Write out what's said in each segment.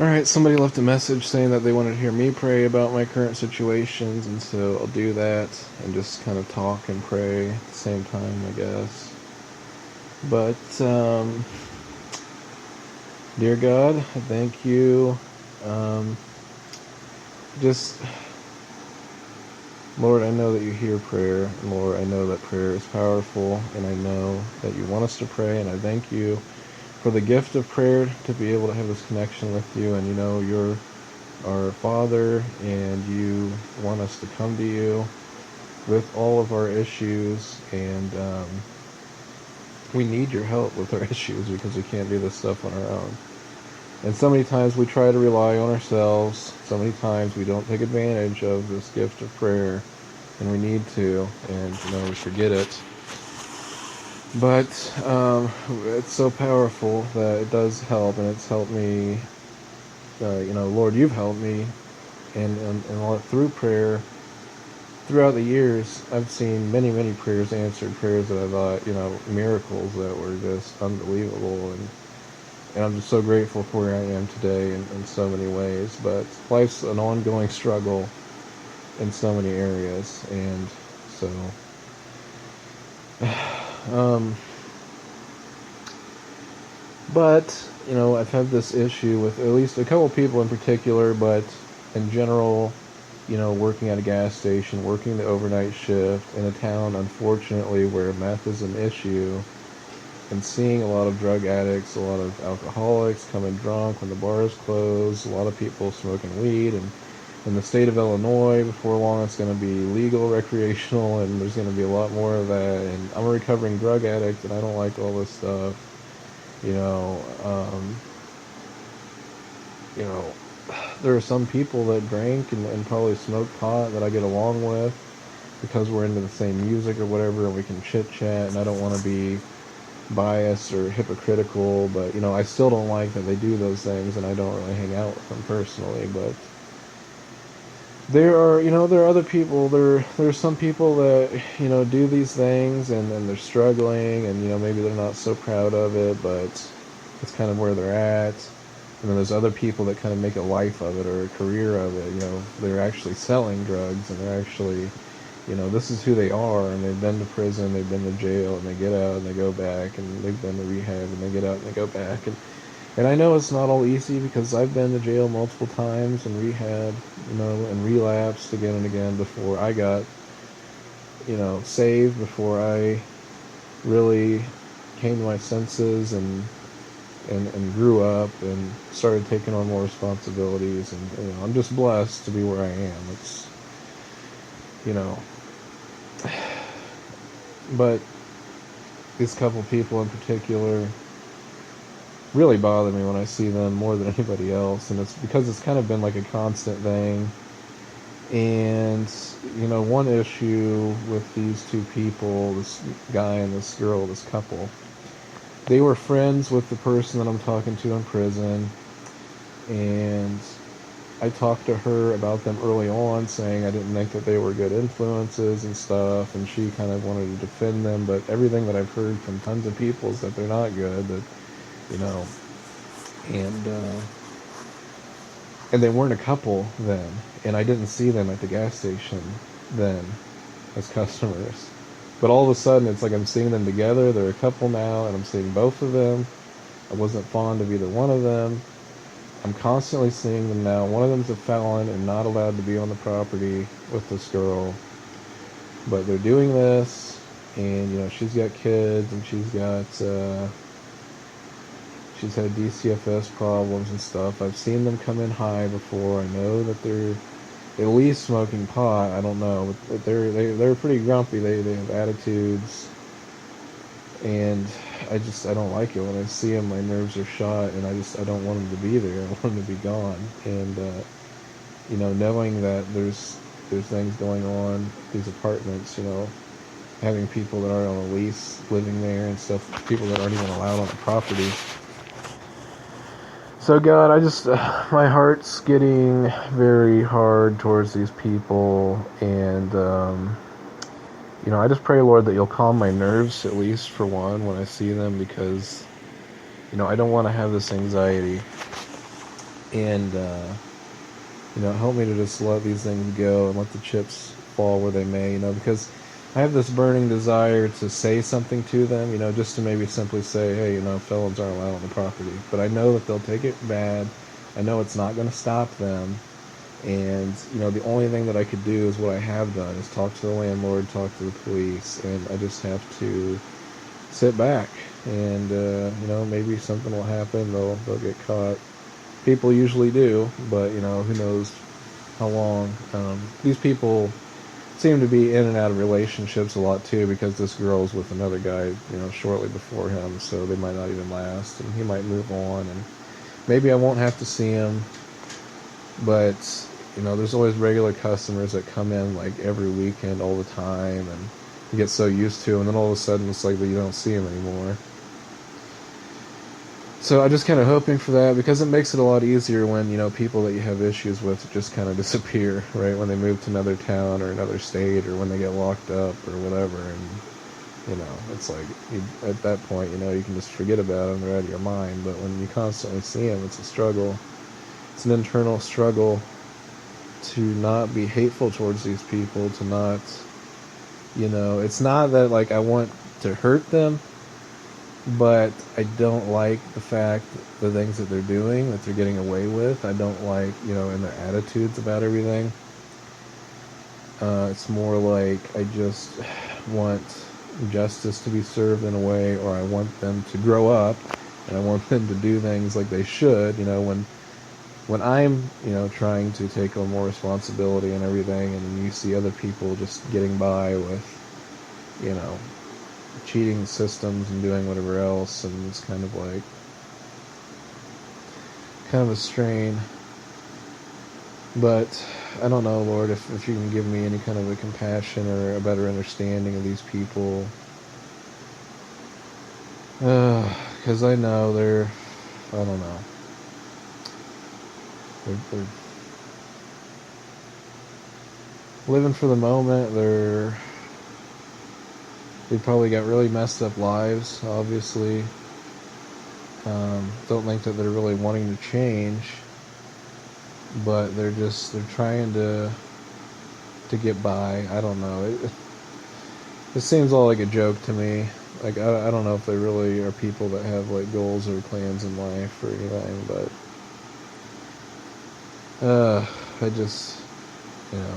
Alright, somebody left a message saying that they wanted to hear me pray about my current situations, and so I'll do that and just kind of talk and pray at the same time, I guess. But, dear God, I thank you. Um, just, Lord, I know that you hear prayer, and Lord, I know that prayer is powerful, and I know that you want us to pray, and I thank you for the gift of prayer to be able to have this connection with you, and you're our Father, and you want us to come to you with all of our issues, and we need your help with our issues because we can't do this stuff on our own. And so many times we try to rely on ourselves, so many times we don't take advantage of this gift of prayer, and we need to, and we forget it. But it's so powerful that it does help, and it's helped me. Lord, you've helped me, and through prayer, throughout the years, I've seen many, many prayers answered, prayers that I thought, miracles that were just unbelievable, and I'm just so grateful for where I am today in so many ways. But life's an ongoing struggle in so many areas, and so, but, I've had this issue with at least a couple people in particular, but in general, working at a gas station, working the overnight shift in a town, unfortunately, where meth is an issue, and seeing a lot of drug addicts, a lot of alcoholics coming drunk when the bars close, a lot of people smoking weed, and in the state of Illinois, before long, it's going to be legal, recreational, and there's going to be a lot more of that, and I'm a recovering drug addict, and I don't like all this stuff, you know, um, you know, there are some people that drink and probably smoke pot that I get along with because we're into the same music or whatever, and we can chit chat, and I don't want to be biased or hypocritical, but I still don't like that they do those things, and I don't really hang out with them personally. But there are other people. There are some people that do these things, and they're struggling, and maybe they're not so proud of it, but it's kind of where they're at. And then there's other people that kind of make a life of it or a career of it. They're actually selling drugs, and they're actually, this is who they are, and they've been to prison, they've been to jail, and they get out and they go back, and they've been to rehab, and they get out and they go back. And I know it's not all easy because I've been to jail multiple times and rehab, and relapsed again and again before I got, saved, before I really came to my senses and grew up and started taking on more responsibilities. And I'm just blessed to be where I am. It's, you know, but these couple people in particular really bother me when I see them more than anybody else, and it's because it's kind of been like a constant thing. And one issue with these two people, this guy and this girl, this couple, they were friends with the person that I'm talking to in prison, and I talked to her about them early on, saying I didn't think that they were good influences and stuff, and she kind of wanted to defend them, but everything that I've heard from tons of people is that they're not good, that, and they weren't a couple then, and I didn't see them at the gas station then as customers. But all of a sudden, it's like I'm seeing them together. They're a couple now, and I'm seeing both of them. I wasn't fond of either one of them. I'm constantly seeing them now. One of them's a felon and not allowed to be on the property with this girl. But they're doing this, and, she's got kids, and she's had DCFS problems and stuff. I've seen them come in high before. I know that they're at least smoking pot. I don't know, but they're pretty grumpy. They have attitudes, and I don't like it when I see them. My nerves are shot, and I don't want them to be there. I want them to be gone. And knowing that there's things going on, these apartments, having people that aren't on a lease living there and stuff, people that aren't even allowed on the property. So God, my heart's getting very hard towards these people, and, I just pray, Lord, that you'll calm my nerves, at least for one, when I see them, because, I don't want to have this anxiety. And, help me to just let these things go and let the chips fall where they may, because I have this burning desire to say something to them, just to maybe simply say, hey, felons aren't allowed on the property. But I know that they'll take it bad. I know it's not going to stop them. And, the only thing that I could do is what I have done, is talk to the landlord, talk to the police, and I just have to sit back. And, maybe something will happen. They'll get caught. People usually do, but, who knows how long. These people seem to be in and out of relationships a lot, too, because this girl was with another guy, shortly before him, so they might not even last, and he might move on, and maybe I won't have to see him, but, there's always regular customers that come in, like, every weekend, all the time, and you get so used to, and then all of a sudden it's like that you don't see him anymore. So I'm just kind of hoping for that, because it makes it a lot easier when, people that you have issues with just kind of disappear, right? When they move to another town or another state, or when they get locked up or whatever. And, it's like, at that point, you can just forget about them. They're out of your mind. But when you constantly see them, it's a struggle. It's an internal struggle to not be hateful towards these people, to not, it's not that, like, I want to hurt them, but I don't like the fact, the things that they're doing, that they're getting away with. I don't like, in their attitudes about everything. It's more like I just want justice to be served in a way, or I want them to grow up, and I want them to do things like they should, when I'm, trying to take on more responsibility and everything, and you see other people just getting by with, cheating systems and doing whatever else, and it's kind of like, kind of a strain. But I don't know, Lord, if you can give me any kind of a compassion or a better understanding of these people, because I know I don't know, they're living for the moment. They probably got really messed up lives, obviously. Don't think that they're really wanting to change, but they're trying to get by. I don't know. It seems all like a joke to me. Like, I don't know if they really are people that have, like, goals or plans in life or anything, but I just,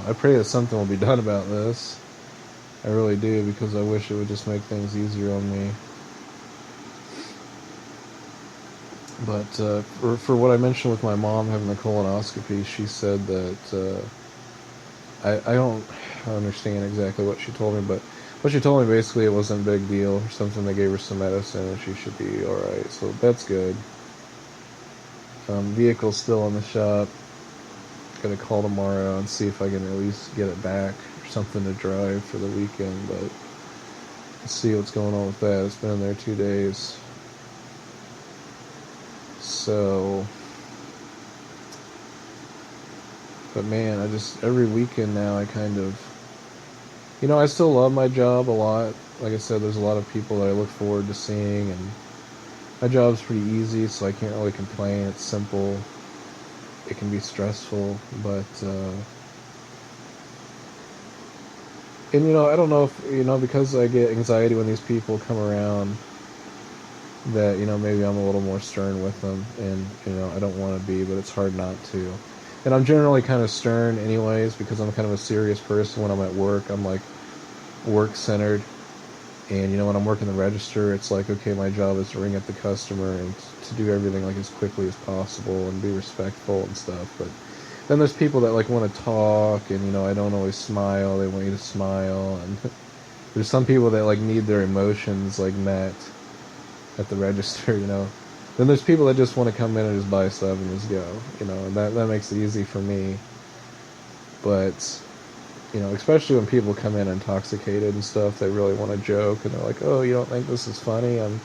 I pray that something will be done about this. I really do, because I wish it would just make things easier on me. But for what I mentioned with my mom having the colonoscopy, she said that I don't understand exactly what she told me, but what she told me, basically, it wasn't a big deal or something. They gave her some medicine and she should be alright, so that's good. Vehicle's still in the shop. Gonna call tomorrow and see if I can at least get it back or something to drive for the weekend, but let's see what's going on with that. It's been in there 2 days. So, but man, every weekend now, I kind of, I still love my job a lot. Like I said, there's a lot of people that I look forward to seeing, and my job's pretty easy, so I can't really complain. It's simple. It can be stressful, but, and, I don't know if, because I get anxiety when these people come around, that, maybe I'm a little more stern with them, and, I don't want to be, but it's hard not to. And I'm generally kind of stern anyways, because I'm kind of a serious person when I'm at work. I'm, like, work-centered, and, when I'm working the register, it's like, okay, my job is to ring up the customer and to do everything, like, as quickly as possible and be respectful and stuff. But then there's people that, like, want to talk, and, I don't always smile. They want you to smile, and there's some people that, like, need their emotions, like, met at the register, Then there's people that just want to come in and just buy stuff and just go, and that makes it easy for me. But, especially when people come in intoxicated and stuff, they really want to joke, and they're like, oh, you don't think this is funny? I'm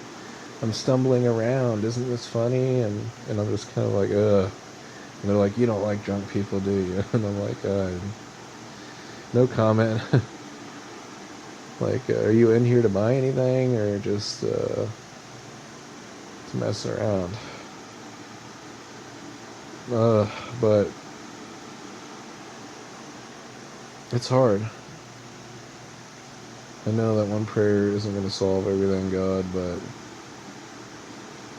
stumbling around. Isn't this funny? And I'm just kind of like, ugh. And they're like, you don't like drunk people, do you? And I'm like, no comment. Like, are you in here to buy anything, or just to mess around? But it's hard. I know that one prayer isn't going to solve everything, God, but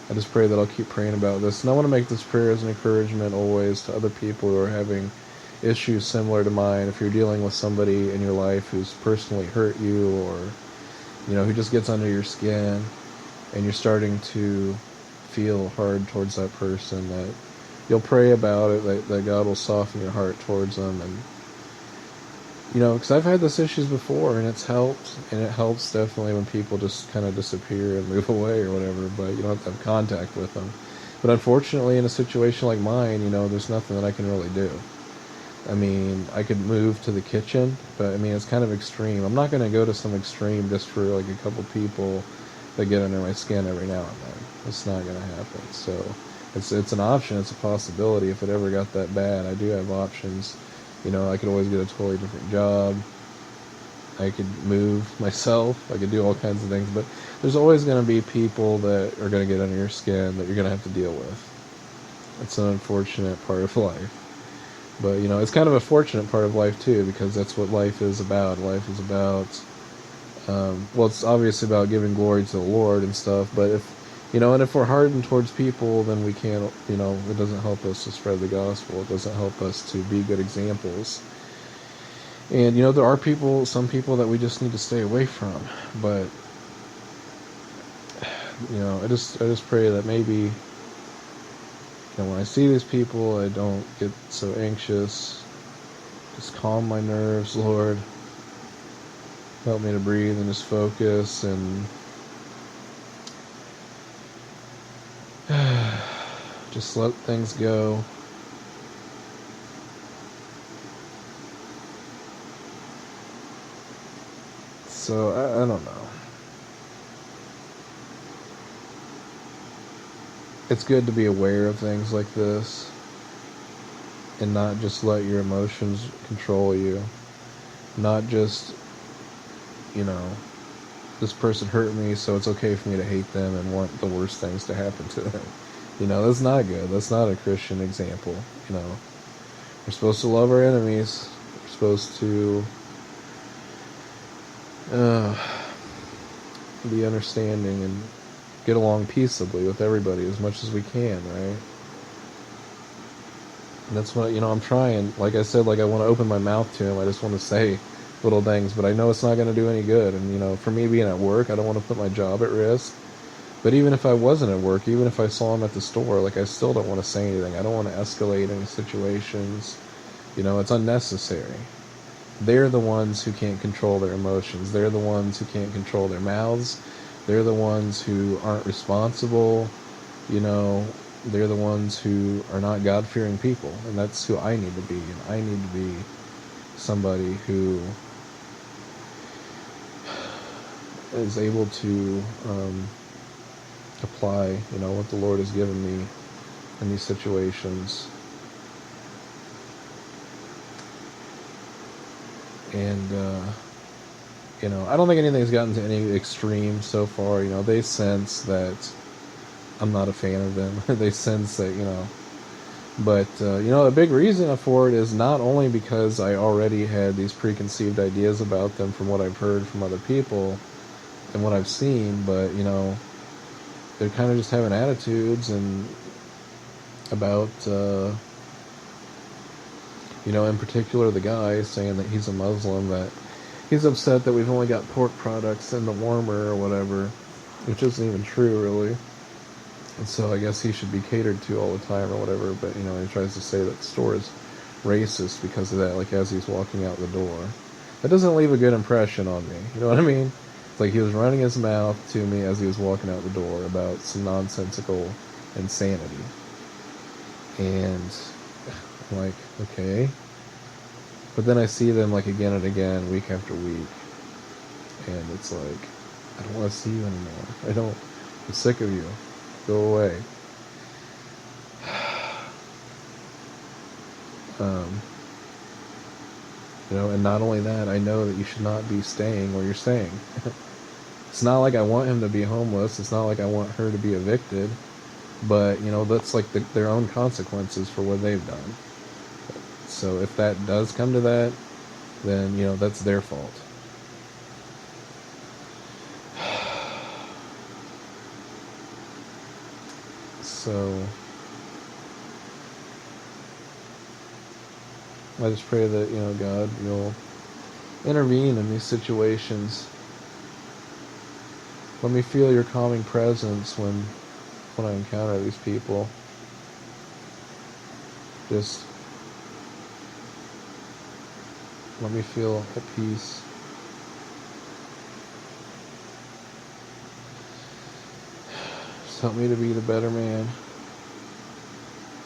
I just pray that I'll keep praying about this. And I want to make this prayer as an encouragement always to other people who are having issues similar to mine. If you're dealing with somebody in your life who's personally hurt you, or who just gets under your skin, and you're starting to feel hard towards that person, that you'll pray about it, that God will soften your heart towards them. And because I've had those issues before, and it's helped, and it helps definitely when people just kind of disappear and move away or whatever, but you don't have to have contact with them. But unfortunately, in a situation like mine, there's nothing that I can really do. I mean, I could move to the kitchen, but I mean, it's kind of extreme. I'm not going to go to some extreme just for like a couple people that get under my skin every now and then. It's not going to happen. So it's an option. It's a possibility. If it ever got that bad, I do have options. I could always get a totally different job. I could move myself. I could do all kinds of things. But there's always going to be people that are going to get under your skin that you're going to have to deal with. It's an unfortunate part of life. But, it's kind of a fortunate part of life, too, because that's what life is about. Life is about, it's obviously about giving glory to the Lord and stuff, but if we're hardened towards people, then we can't, it doesn't help us to spread the gospel. It doesn't help us to be good examples. And, there are some people that we just need to stay away from. But, I just pray that maybe, when I see these people, I don't get so anxious. Just calm my nerves, Lord. Help me to breathe and just focus and just let things go. So, I don't know. It's good to be aware of things like this and not just let your emotions control you. Not just, this person hurt me, so it's okay for me to hate them and want the worst things to happen to them. That's not good. That's not a Christian example. We're supposed to love our enemies. We're supposed to be understanding and get along peaceably with everybody as much as we can, right? And that's what, I'm trying. Like I said, I want to open my mouth to him. I just want to say little things, but I know it's not going to do any good. And, for me being at work, I don't want to put my job at risk. But even if I wasn't at work, even if I saw him at the store, I still don't want to say anything. I don't want to escalate any situations. It's unnecessary. They're the ones who can't control their emotions. They're the ones who can't control their mouths. They're the ones who aren't responsible. They're the ones who are not God-fearing people. And that's who I need to be. And I need to be somebody who is able to apply, what the Lord has given me in these situations. And, I don't think anything's gotten to any extreme so far. They sense that I'm not a fan of them. They sense that, But, a big reason for it is not only because I already had these preconceived ideas about them from what I've heard from other people and what I've seen, but, they're kind of just having attitudes and about, in particular the guy saying that he's a Muslim, that he's upset that we've only got pork products in the warmer or whatever, which isn't even true, really. And so I guess he should be catered to all the time or whatever, but, he tries to say that the store is racist because of that, as he's walking out the door. That doesn't leave a good impression on me, you know what I mean? It's like he was running his mouth to me as he was walking out the door about some nonsensical insanity. And I'm like, okay. But then I see them, again and again, week after week. And it's like, I don't want to see you anymore. I'm sick of you. Go away. And not only that, I know that you should not be staying where you're staying. It's not like I want him to be homeless. It's not like I want her to be evicted. But, that's like their own consequences for what they've done. So if that does come to that, then, that's their fault. So I just pray that, God, you'll intervene in these situations. Let me feel your calming presence when I encounter these people. Just let me feel at peace. Just help me to be the better man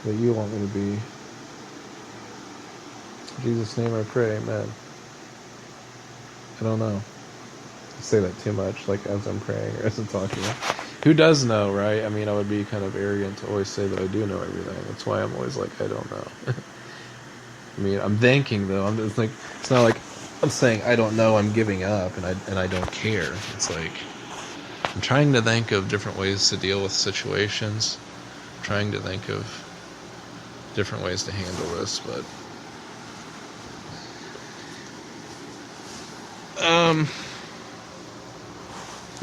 that you want me to be. In Jesus' name I pray, amen. I don't know. I say that too much, like as I'm praying or as I'm talking. Who does know, right? I mean, I would be kind of arrogant to always say that I do know everything. That's why I'm always like, I don't know. I mean, I'm thinking though. I'm just like, it's not like I'm saying I don't know. I'm giving up and I don't care. It's like I'm trying to think of different ways to deal with situations. I'm trying to think of different ways to handle this, but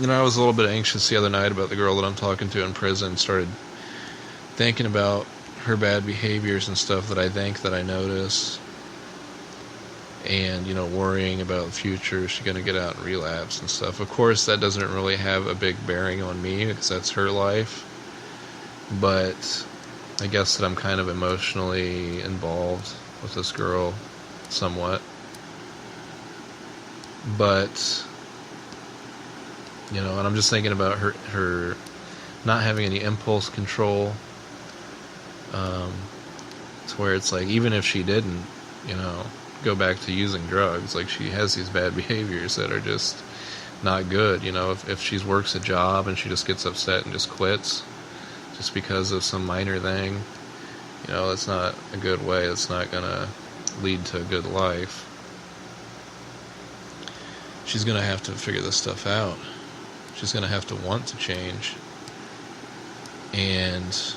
I was a little bit anxious the other night about the girl that I'm talking to in prison. Started thinking about her bad behaviors and stuff that I think that I notice, and worrying about the future. Is she going to get out and relapse and stuff? Of course, that doesn't really have a big bearing on me because that's her life, but I guess that I'm kind of emotionally involved with this girl somewhat. But and I'm just thinking about her not having any impulse control, to where it's like, even if she didn't, go back to using drugs, like, she has these bad behaviors that are just not good. If she works a job and she just gets upset and just quits just because of some minor thing, that's not a good way. It's not going to lead to a good life. She's going to have to figure this stuff out. She's going to have to want to change. And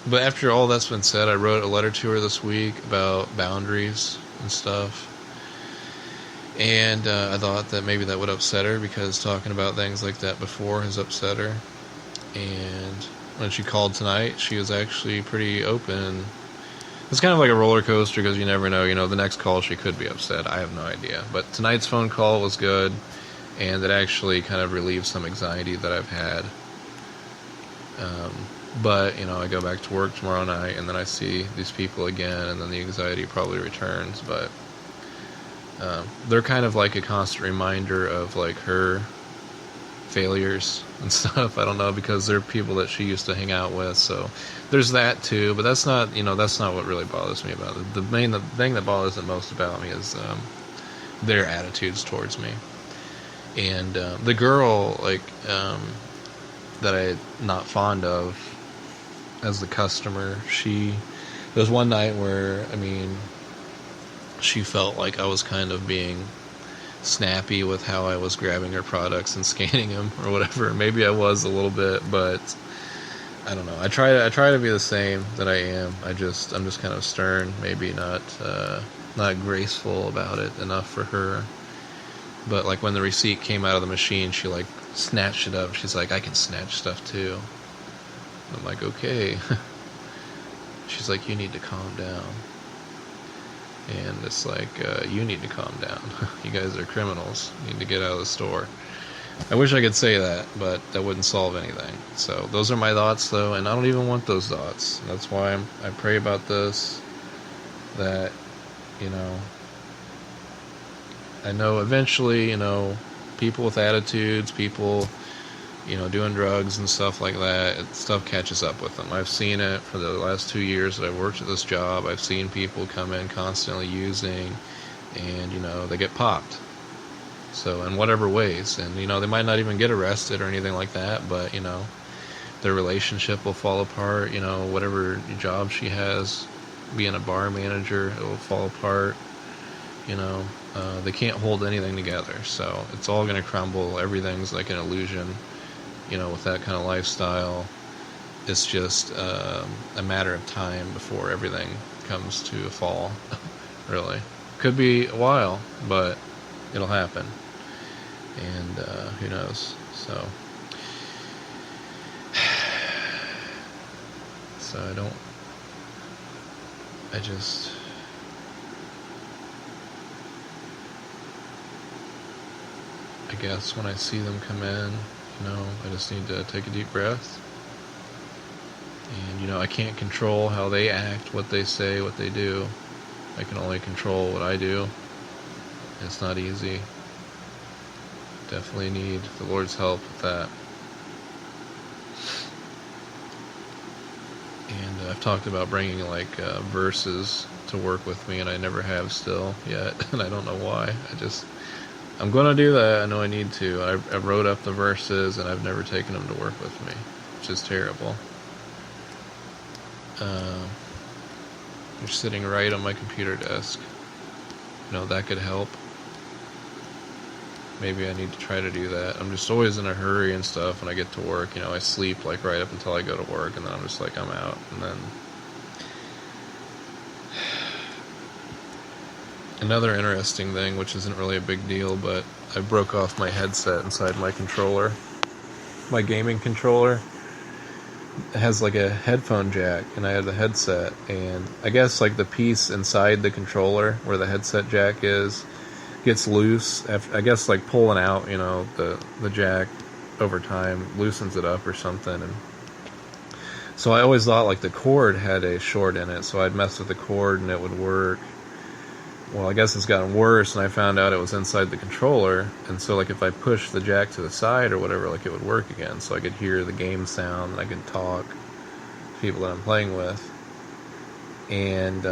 but after all that's been said, I wrote a letter to her this week about boundaries and stuff. And I thought that maybe that would upset her, because talking about things like that before has upset her. And when she called tonight, she was actually pretty open. It's kind of like a roller coaster, because you never know. The next call she could be upset. I have no idea. But tonight's phone call was good, and it actually kind of relieved some anxiety that I've had. But, I go back to work tomorrow night, and then I see these people again, and then the anxiety probably returns. But they're kind of like a constant reminder of, like, her failures and stuff. I don't know, because they're people that she used to hang out with, so there's that too. But that's not what really bothers me about it. The thing that bothers the most about me is their attitudes towards me. And the girl, like, that I'm not fond of as the customer, there was one night where, she felt like I was kind of being snappy with how I was grabbing her products and scanning them or whatever. Maybe I was a little bit, but I don't know. I try to be the same that I am. I'm just kind of stern, maybe not graceful about it enough for her. But like when the receipt came out of the machine, she like snatched it up. She's like, I can snatch stuff too. I'm like, okay. She's like, you need to calm down. And it's like, you need to calm down. You guys are criminals. You need to get out of the store. I wish I could say that, but that wouldn't solve anything. So those are my thoughts, though, and I don't even want those thoughts. That's why I pray about this, that, I know eventually, people with attitudes, people, doing drugs and stuff like that, stuff catches up with them. I've seen it for the last 2 years that I've worked at this job. I've seen people come in constantly using, and, they get popped. So, in whatever ways. And, they might not even get arrested or anything like that, but, their relationship will fall apart. Whatever job she has, being a bar manager, it will fall apart. They can't hold anything together. So, it's all going to crumble. Everything's like an illusion. with that kind of lifestyle, it's just a matter of time before everything comes to a fall. Really, could be a while, but it'll happen, and who knows? So I guess when I see them come in, I just need to take a deep breath. And, I can't control how they act, what they say, what they do. I can only control what I do. It's not easy. Definitely need the Lord's help with that. And I've talked about bringing verses to work with me, and I never have still yet, and I don't know why. I'm going to do that. I know I need to. I wrote up the verses, and I've never taken them to work with me, which is terrible. They're sitting right on my computer desk. That could help. Maybe I need to try to do that. I'm just always in a hurry and stuff when I get to work. I sleep right up until I go to work, and then I'm just I'm out. And then another interesting thing, which isn't really a big deal, but I broke off my headset inside my controller. My gaming controller. It has a headphone jack, and I had the headset, and I guess the piece inside the controller where the headset jack is gets loose after, I guess pulling out the jack over time loosens it up or something. And so I always thought the cord had a short in it, so I'd mess with the cord and it would work. Well, I guess it's gotten worse, and I found out it was inside the controller, and so if I push the jack to the side or whatever, it would work again, so I could hear the game sound, and I could talk to people that I'm playing with, and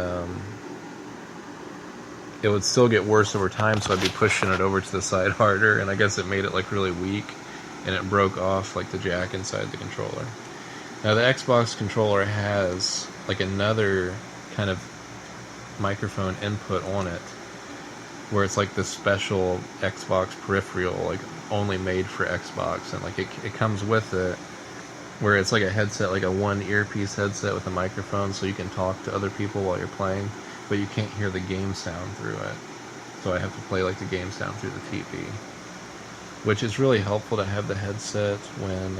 it would still get worse over time, so I'd be pushing it over to the side harder, and I guess it made it really weak, and it broke off the jack inside the controller. Now the Xbox controller has another kind of microphone input on it, where it's this special Xbox peripheral, only made for Xbox, and it comes with it, where it's a headset, a one earpiece headset with a microphone, so you can talk to other people while you're playing, but you can't hear the game sound through it. So I have to play the game sound through the TV, which is really helpful to have the headset when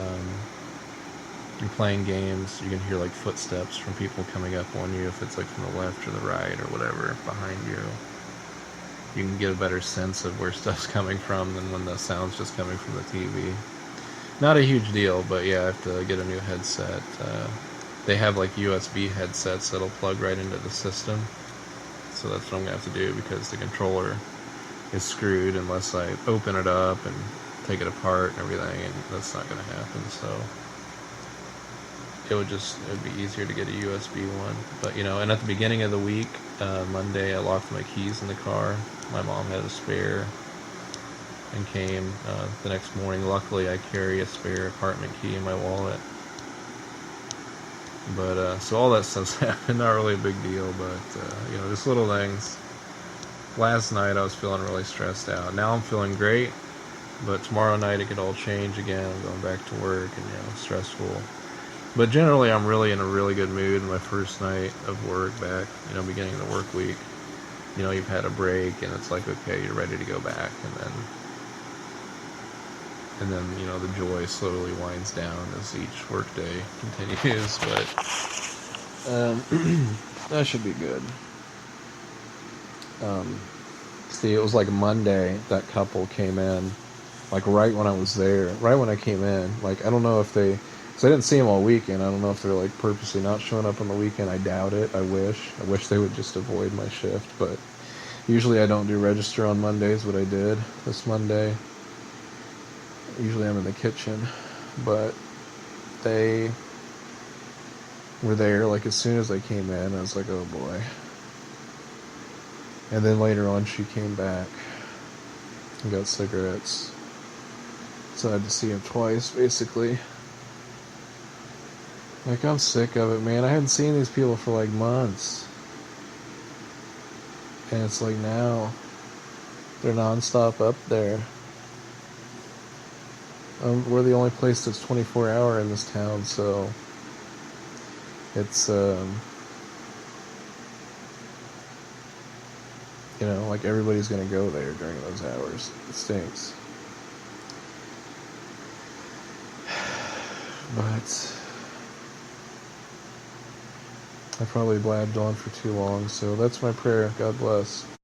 you're playing games. You can hear footsteps from people coming up on you, if it's from the left or the right or whatever behind you. You can get a better sense of where stuff's coming from than when the sound's just coming from the TV. Not a huge deal, but yeah, I have to get a new headset. They have USB headsets that'll plug right into the system, so that's what I'm gonna have to do, because the controller is screwed unless I open it up and take it apart and everything, and that's not gonna happen. So it would be easier to get a USB one. But and at the beginning of the week, Monday, I locked my keys in the car. My mom had a spare and came the next morning. Luckily, I carry a spare apartment key in my wallet. But so all that stuff's happened. Not really a big deal, but just little things. Last night I was feeling really stressed out. Now I'm feeling great, but tomorrow night it could all change again. I'm going back to work, and stressful. But generally, I'm really in a really good mood. My first night of work back, beginning of the work week. You've had a break, and it's okay, you're ready to go back, and then the joy slowly winds down as each workday continues. But that should be good. See, it was Monday that couple came in, right when I was there, right when I came in. I don't know if they. So I didn't see them all weekend. I don't know if they're purposely not showing up on the weekend. I doubt it. I wish they would just avoid my shift. But usually I don't do register on Mondays. What I did this Monday. Usually I'm in the kitchen, but they were there as soon as I came in. I was oh boy. And then later on she came back and got cigarettes. So I had to see him twice, basically. I'm sick of it, man. I hadn't seen these people for months. And it's now they're nonstop up there. we're the only place that's 24-hour in this town, so it's like everybody's gonna go there during those hours. It stinks. But I probably blabbed on for too long, so that's my prayer. God bless.